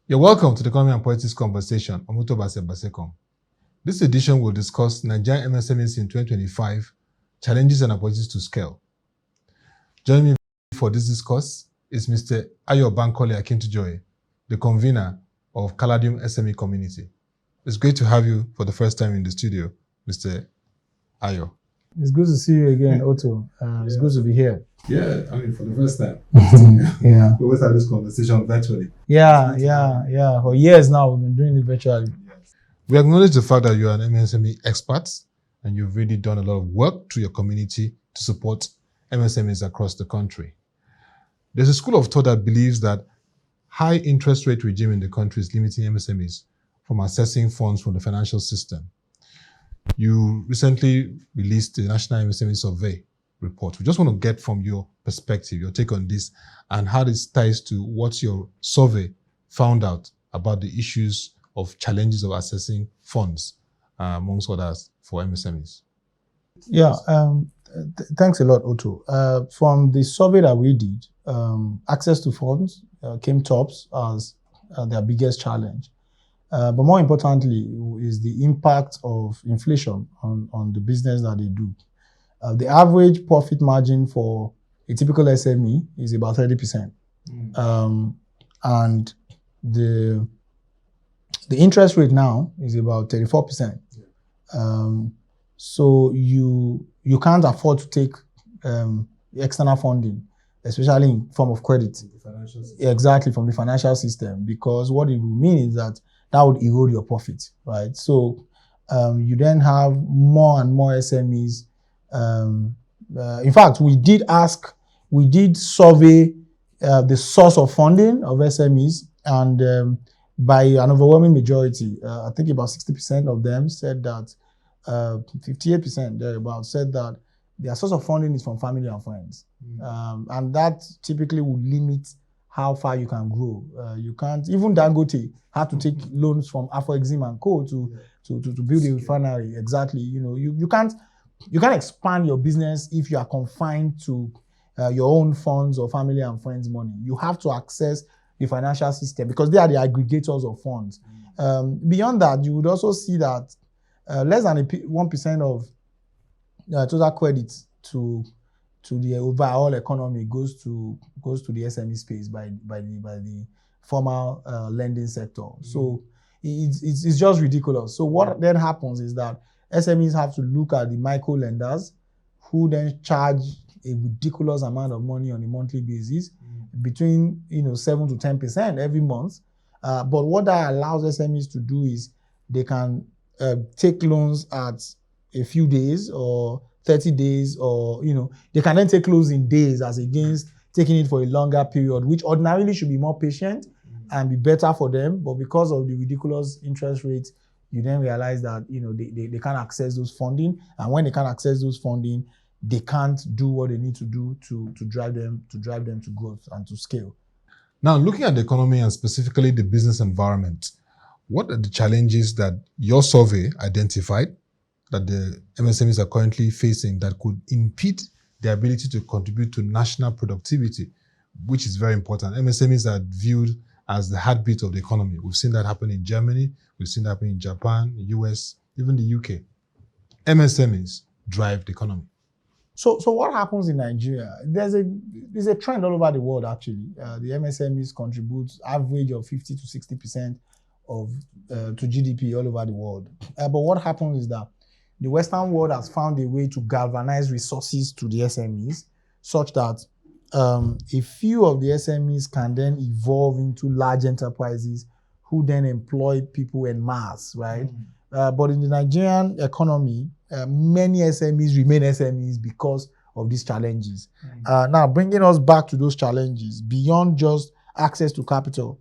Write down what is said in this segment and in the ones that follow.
You're welcome to the Economy and Politics Conversation on Ottoabasi Abasiekong. This edition will discuss Nigerian MSMEs in 2025, challenges and opportunities to scale. Joining me for this discourse is Mr. Ayo Bankole Akintujoye, the convener of Caladium SME Community. It's great to have you for the first time in the studio, Mr. Ayo. It's good to see you again, Otto. It's good to be here. Yeah, for the first time. Yeah. We always have this conversation virtually. Yeah. For years now, we've been doing it virtually. Yes. We acknowledge the fact that you are an MSME expert and you've really done a lot of work through your community to support MSMEs across the country. There's a school of thought that believes that high interest rate regime in the country is limiting MSMEs from accessing funds from the financial system. You recently released the National MSME Survey report. We just want to get from your perspective, your take on this, and how this ties to what your survey found out about the issues of challenges of accessing funds, amongst others, for MSMEs. Yeah, thanks a lot, Otto. From the survey that we did, access to funds came tops as their biggest challenge. But more importantly, is the impact of inflation on the business that they do. The average profit margin for a typical SME is about 30%. And the interest rate now is about 34%. So you can't afford to take external funding, especially in form of credit. Exactly, from the financial system, because what it will mean is that would erode your profit, right? So you then have more and more SMEs. In fact, we did survey the source of funding of SMEs, and by an overwhelming majority, I think about 60% of them said that, 58% thereabouts said that their source of funding is from family and friends. And that typically would limit how far you can grow. You can't, even Dangote had to take loans from Afro-Exim and Co. to build a refinery. Exactly. You can't expand your business if you are confined to your own funds or family and friends' money. You have to access the financial system because they are the aggregators of funds. Beyond that, you would also see that less than 1% of total credit to the overall economy goes to the SME space by the formal lending sector. So it's just ridiculous. So what then happens is that SMEs have to look at the micro lenders who then charge a ridiculous amount of money on a monthly basis, between 7 to 10% every month. But what that allows SMEs to do is they can take loans at a few days or 30 days, or they can then take loans in days as against taking it for a longer period, which ordinarily should be more patient and be better for them. But because of the ridiculous interest rates, you then realize that they can't access those funding, and when they can't access those funding, they can't do what they need to do to drive them to growth and to scale. Now, looking at the economy and specifically the business environment, what are the challenges that your survey identified that the MSMEs are currently facing that could impede their ability to contribute to national productivity, which is very important? MSMEs are viewed as the heartbeat of the economy. We've seen that happen in Germany, we've seen that happen in Japan, the US, even the UK. MSMEs drive the economy. So what happens in Nigeria? There's a trend all over the world, actually. The MSMEs contribute average of 50 to 60% to GDP all over the world. But what happens is that the Western world has found a way to galvanize resources to the SMEs such that a few of the SMEs can then evolve into large enterprises who then employ people en masse, right? But in the Nigerian economy, many SMEs remain SMEs because of these challenges. Now, bringing us back to those challenges, beyond just access to capital,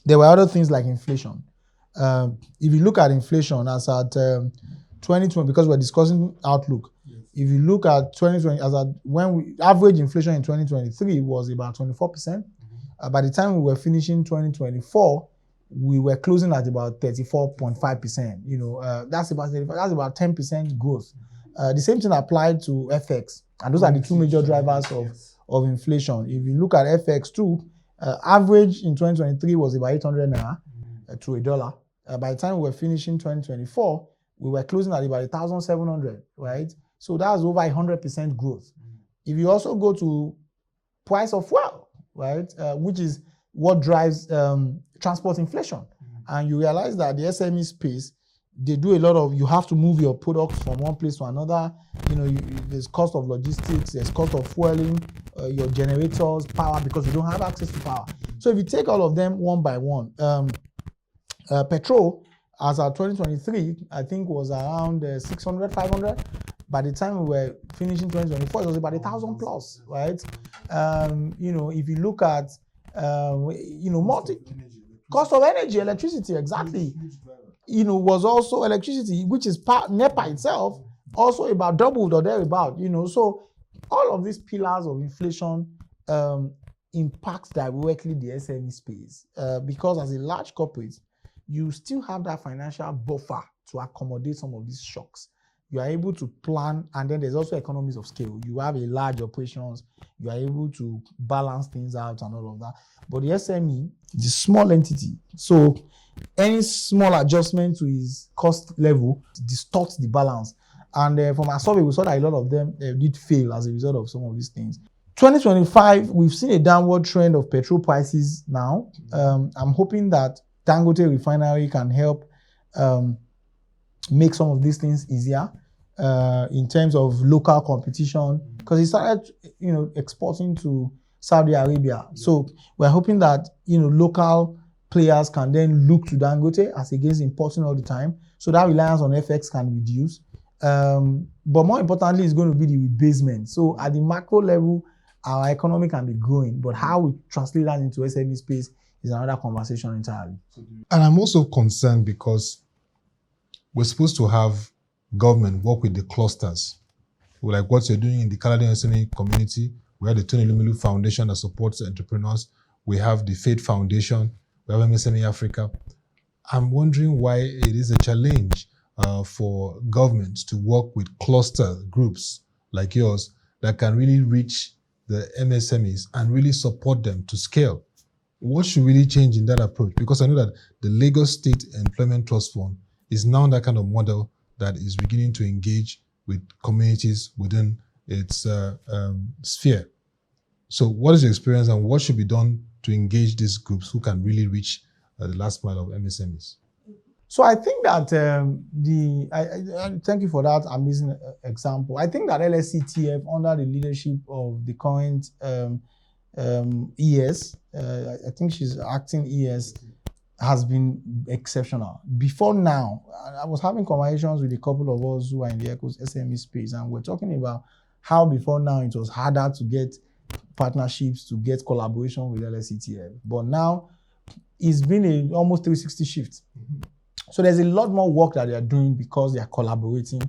there were other things like inflation. If you look at inflation as at 2020, because we're discussing outlook, if you look at 2020, average inflation in 2023 was about 24%. By the time we were finishing 2024, we were closing at about 34.5%. That's about 10% growth. The same thing applied to FX, and those are the two major drivers of inflation. If you look at FX too, Average in 2023 was about 800 naira to $1. By the time we were finishing 2024, we were closing at about 1,700, right? So that's over 100% growth. If you also go to price of fuel, right, which is what drives transport inflation, and you realize that the SME space, they do a lot of, you have to move your products from one place to another. There's cost of logistics, there's cost of fueling, your generators, power, because you don't have access to power. So if you take all of them one by one, petrol, as of 2023, I think was around 600, 500. By the time we were finishing 2024, it was about 1,000 plus, right? If you look at, cost of energy, electricity, exactly. Was also electricity, which is NEPA itself, also about doubled or thereabout. So all of these pillars of inflation impact directly the SME space because as a large corporate, you still have that financial buffer to accommodate some of these shocks. You are able to plan, and then there's also economies of scale. You have a large operations, you are able to balance things out and all of that. But the SME is a small entity, so any small adjustment to his cost level distorts the balance. And from our survey, we saw that a lot of them did fail as a result of some of these things. 2025, we've seen a downward trend of petrol prices now. I'm hoping that Dangote Refinery can help make some of these things easier in terms of local competition, because he started, exporting to Saudi Arabia. So we're hoping that, local players can then look to Dangote as against importing all the time. So that reliance on FX can reduce. But more importantly, it's going to be the rebasement. So at the macro level, our economy can be growing, but how we translate that into SME space is another conversation entirely. And I'm also concerned because we're supposed to have government work with the clusters. Like what you're doing in the Caladium SME Community. We have the Tony Elumelu Foundation that supports entrepreneurs. We have the Faith Foundation. We have MSME Africa. I'm wondering why it is a challenge for governments to work with cluster groups like yours that can really reach the MSMEs and really support them to scale. What should really change in that approach? Because I know that the Lagos State Employment Trust Fund is now that kind of model that is beginning to engage with communities within its sphere. So what is your experience and what should be done to engage these groups who can really reach the last mile of MSMEs? So I think that thank you for that amazing example. I think that LSCTF, under the leadership of the current ES, I think she's acting ES, has been exceptional. Before now, I was having conversations with a couple of us who are in the SME space, and we're talking about how before now it was harder to get partnerships, to get collaboration with LSCTF. But now it's been an almost 360 shift. So there's a lot more work that they are doing because they are collaborating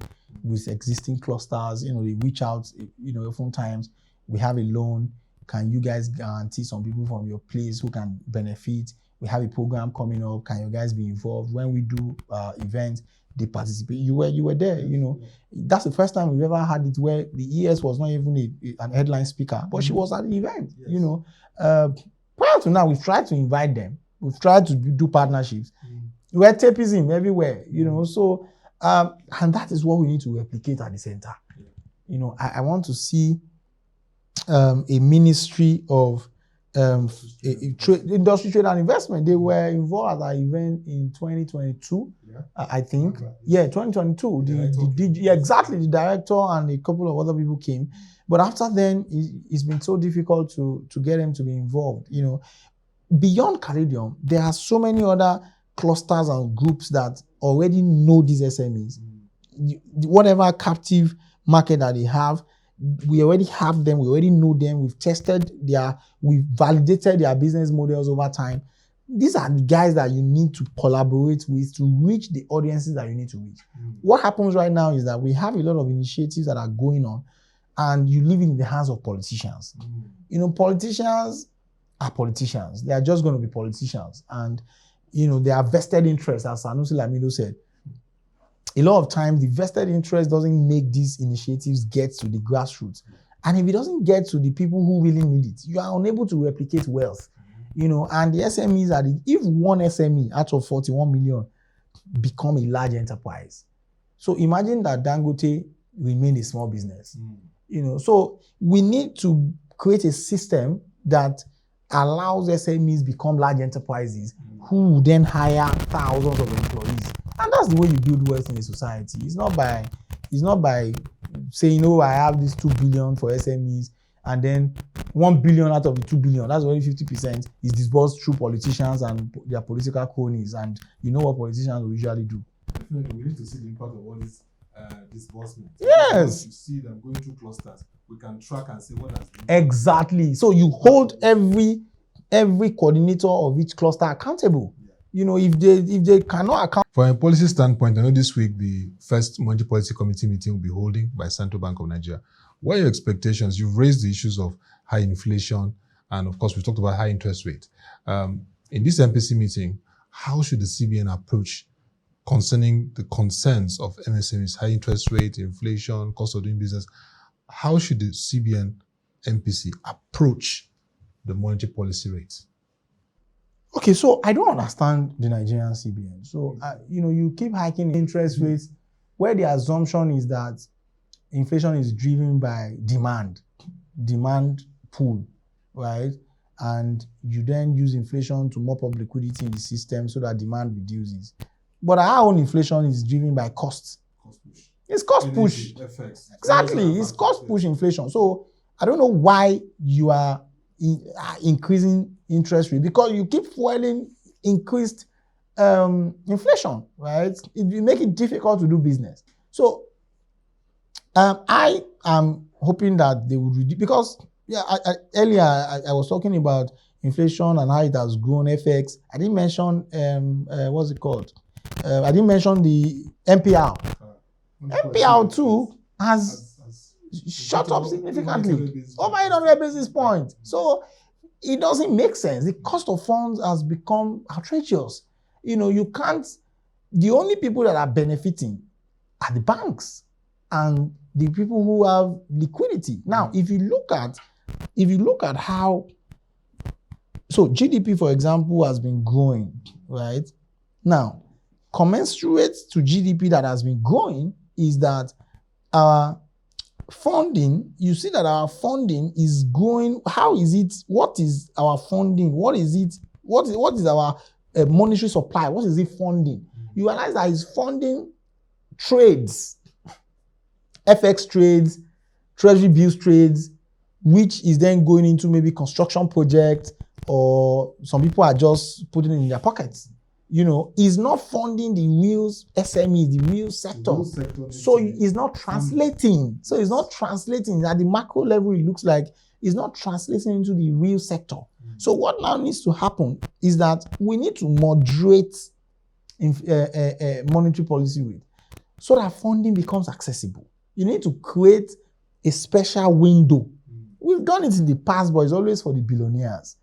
with existing clusters. They reach out, oftentimes we have a loan. Can you guys guarantee some people from your place who can benefit? We have a program coming up. Can you guys be involved? When we do events, they participate. You were there, That's the first time we've ever had it where the ES was not even an headline speaker, but she was at the event, Prior to now, we've tried to invite them. We've tried to do partnerships. We're tapism everywhere, So, and that is what we need to replicate at the center. I want to see a ministry of industry, trade and investment. They were involved at our event in 2022, I think. 2022. Exactly. The director and a couple of other people came. But after then, it's been so difficult to get them to be involved. Beyond Caladium, there are so many other clusters and groups that already know these SMEs. Whatever captive market that they have, we already have them, we already know them, we've validated their business models over time. These are the guys that you need to collaborate with to reach the audiences that you need to reach. What happens right now is that we have a lot of initiatives that are going on, and you leave it in the hands of politicians. Politicians are politicians. They are just going to be politicians. And they are vested interests, as Sanusi Lamido said. A lot of times, the vested interest doesn't make these initiatives get to the grassroots. And if it doesn't get to the people who really need it, you are unable to replicate wealth. And the SMEs if one SME out of 41 million become a large enterprise. So imagine that Dangote remain a small business. So we need to create a system that allows SMEs become large enterprises who then hire thousands of employees. And that's the way you build wealth in a society. It's not by saying, I have this 2 billion for SMEs, and then 1 billion out of the 2 billion, that's only 50%, is disbursed through politicians and their political cronies. And you know what politicians will usually do. Definitely, we need to see the impact of all this disbursement. Yes. Once you see them going through clusters, we can track and see what has been. Exactly. So you hold every coordinator of each cluster accountable. If they cannot account. From a policy standpoint, I know this week the first Monetary Policy Committee meeting will be holding by Central Bank of Nigeria. What are your expectations? You've raised the issues of high inflation, and of course, we've talked about high interest rate. In this MPC meeting, how should the CBN approach concerning the concerns of MSMEs, high interest rate, inflation, cost of doing business? How should the CBN MPC approach the monetary policy rates? Okay, so I don't understand the Nigerian CBN. So, you keep hiking interest rates where the assumption is that inflation is driven by demand pool, right? And you then use inflation to mop up liquidity in the system so that demand reduces. But our own inflation is driven by costs. It's cost push. Exactly. It's cost push inflation. So I don't know why you are increasing interest rate, because you keep fueling increased inflation, right? It will make it difficult to do business. So I am hoping that they would reduce, because earlier I was talking about inflation and how it has grown, FX. I didn't mention what's it called? I didn't mention the MPR. MPR too has shot up significantly, over 800 basis points. So it doesn't make sense. The cost of funds has become outrageous. You can't. The only people that are benefiting are the banks and the people who have liquidity. Now, if you look at how, so GDP, for example, has been growing, right? Now, commensurate to GDP that has been growing is that our funding, you see that our funding is growing. How is it? What is our funding? What is it? What is our monetary supply? What is it funding? You realize that it's funding trades, FX trades, treasury bills trades, which is then going into maybe construction projects, or some people are just putting it in their pockets. Is not funding the real SME, the real sector. So it's not translating. So it's not translating at the macro level. It looks like it's not translating into the real sector. So what now needs to happen is that we need to moderate monetary policy rate so that funding becomes accessible. You need to create a special window. We've done it in the past, but it's always for the billionaires.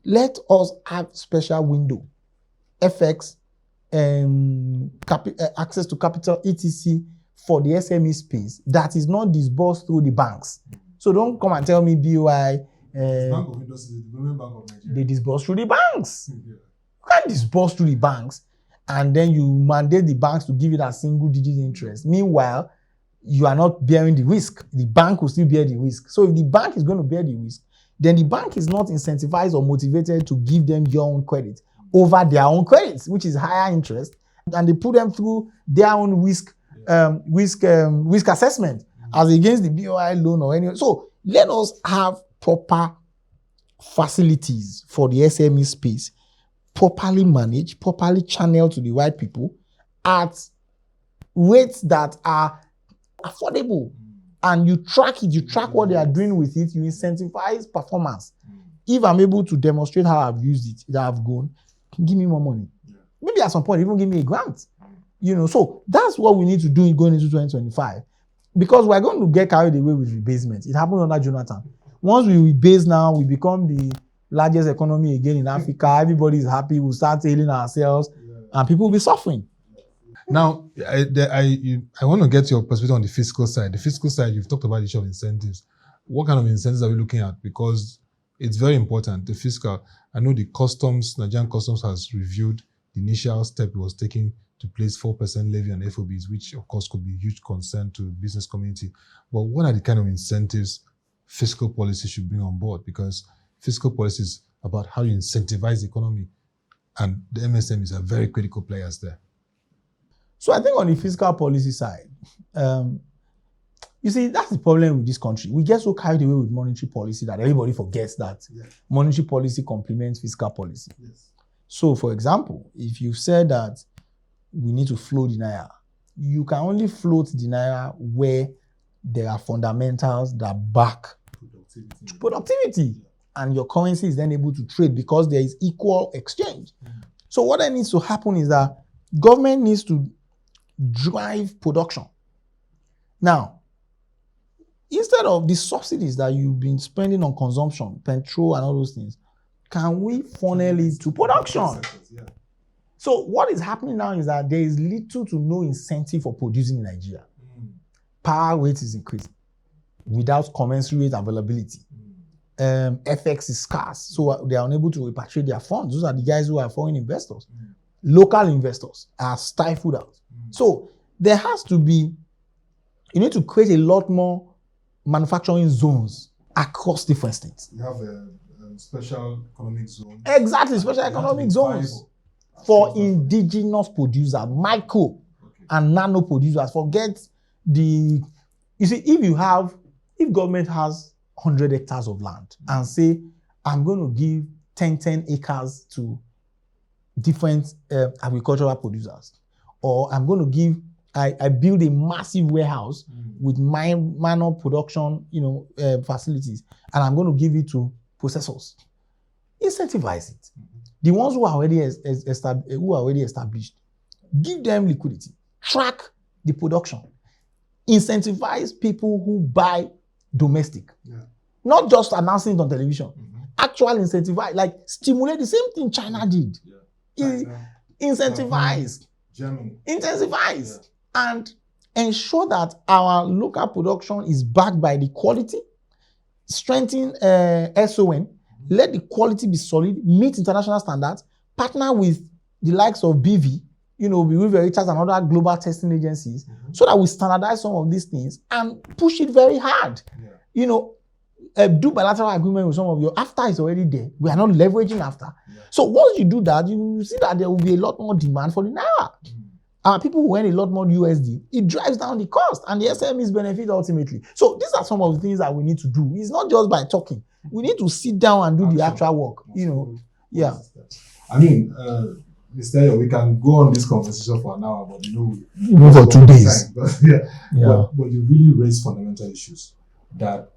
Let us have special window. FX, access to capital, etc. for the SME space that is not disbursed through the banks. So don't come and tell me BOI. Bank of Industry, the Bank of Nigeria. They disburse through the banks. You can't disburse through the banks and then you mandate the banks to give it a single-digit interest. Meanwhile, you are not bearing the risk. The bank will still bear the risk. So if the bank is going to bear the risk, then the bank is not incentivized or motivated to give them your own credit over their own credits, which is higher interest, and they put them through their own risk assessment as against the BOI loan or any. So let us have proper facilities for the SME space, properly managed, properly channeled to the right people at rates that are affordable. And you track it, you track what they are doing with it, you incentivize performance. If I'm able to demonstrate how I've used it, that I've gone, give me more money. Maybe at some point, even give me a grant. So that's what we need to do going into 2025. Because we're going to get carried away with rebasement. It happened under Jonathan. Once we rebase now, we become the largest economy again in Africa. Everybody is happy. We'll start tailing ourselves, and people will be suffering. Now, I want to get your perspective on the fiscal side. The fiscal side, you've talked about the issue of incentives. What kind of incentives are we looking at? Because it's very important. The fiscal, I know the Nigerian Customs has reviewed the initial step it was taking to place 4% levy on FOBs, which of course could be a huge concern to the business community. But what are the kind of incentives fiscal policy should bring on board? Because fiscal policy is about how you incentivize the economy, and the MSMEs are very critical players there. So I think on the fiscal policy side, you see, that's the problem with this country. We get so carried away with monetary policy that everybody forgets that monetary policy complements fiscal policy. Yes. So, for example, if you said that we need to float the naira, you can only float the naira where there are fundamentals that back productivity. And your currency is then able to trade because there is equal exchange. So what that needs to happen is that government needs to drive production. Now, instead of the subsidies that you've been spending on consumption, petrol and all those things, can we funnel it to production? So what is happening now is that there is little to no incentive for producing in Nigeria. Power weight is increasing without commensurate availability. FX is scarce, so they are unable to repatriate their funds. Those are the guys who are foreign investors. Local investors are stifled out. So there has to be, you need to create a lot more manufacturing zones across different states. You have a special economic zone. Exactly, special economic zones for indigenous producers, micro and nano producers. Forget the, you see, if government has 100 hectares of land and say, I'm going to give 10 acres to different agricultural producers, or I'm going to give, I build a massive warehouse with minor production, facilities, and I'm going to give it to processors. Incentivize it. The ones who are already established, give them liquidity. Track the production. Incentivize people who buy domestic. Not just announcing it on television. Actually incentivize, like stimulate the same thing China did. Incentivize. Germany. Intensifies. And ensure that our local production is backed by the quality. Strengthen SON. Let the quality be solid. Meet international standards. Partner with the likes of BV, Bureau Veritas and other global testing agencies, so that we standardize some of these things and push it very hard. Do bilateral agreement with some of your, after it's already there. We are not leveraging after. So once you do that, you see that there will be a lot more demand for the naira. People who earn a lot more USD, it drives down the cost and the SMEs benefit ultimately. So these are some of the things that we need to do. It's not just by talking. We need to sit down and do the actual work. I mean, Mr. Ayo, we can go on this conversation for an hour, but for 2 days. But you really raise fundamental issues that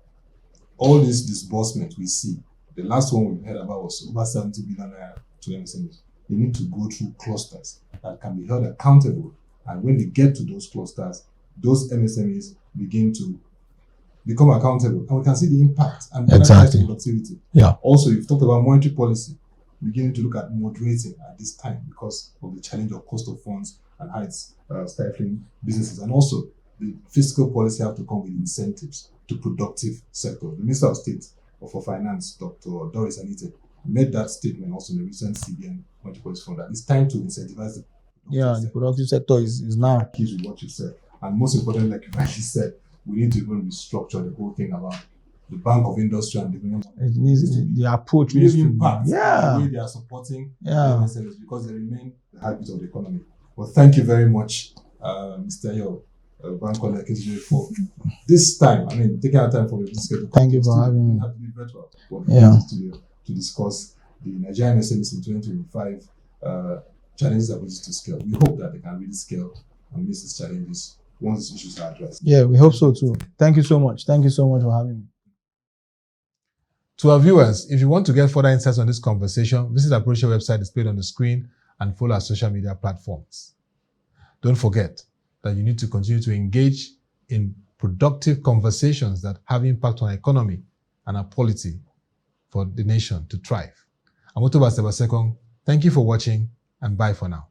all this disbursement we see, the last one we heard about was over 70 billion naira to MSMEs. They need to go through clusters that can be held accountable. And when they get to those clusters, those MSMEs begin to become accountable. And we can see the impact and productivity. Also, you've talked about monetary policy, beginning to look at moderating at this time because of the challenge of cost of funds and how it's stifling businesses. And also, the fiscal policy have to come with incentives to productive sectors. The Minister of State for Finance, Dr. Doris Anite, made that statement also in the recent CBN monetary policy fund that it's time to incentivize the productive sector is now. Keys with what you said. And most importantly, like you rightly said, we need to even restructure the whole thing about the Bank of Industry and Development. It needs the approach needs to impact the way they are supporting MSMEs because they remain the heartbeat of the economy. Well, thank you very much, Mr. Ayo Bankole Akintujoye, for this time. I mean, taking our time for your schedule. Thank you for having me. Have to be virtual to discuss the Nigerian MSMEs in 2025 challenges that we need to scale. We hope that they can really scale and meet these challenges once these issues are addressed. Yeah, we hope so too. Thank you so much. Thank you so much for having me. To our viewers, if you want to get further insights on this conversation, visit our brochure website displayed on the screen and follow our social media platforms. Don't forget that you need to continue to engage in productive conversations that have impact on our economy and our polity for the nation to thrive. I'm Ottoabasi Abasiekong. Thank you for watching and bye for now.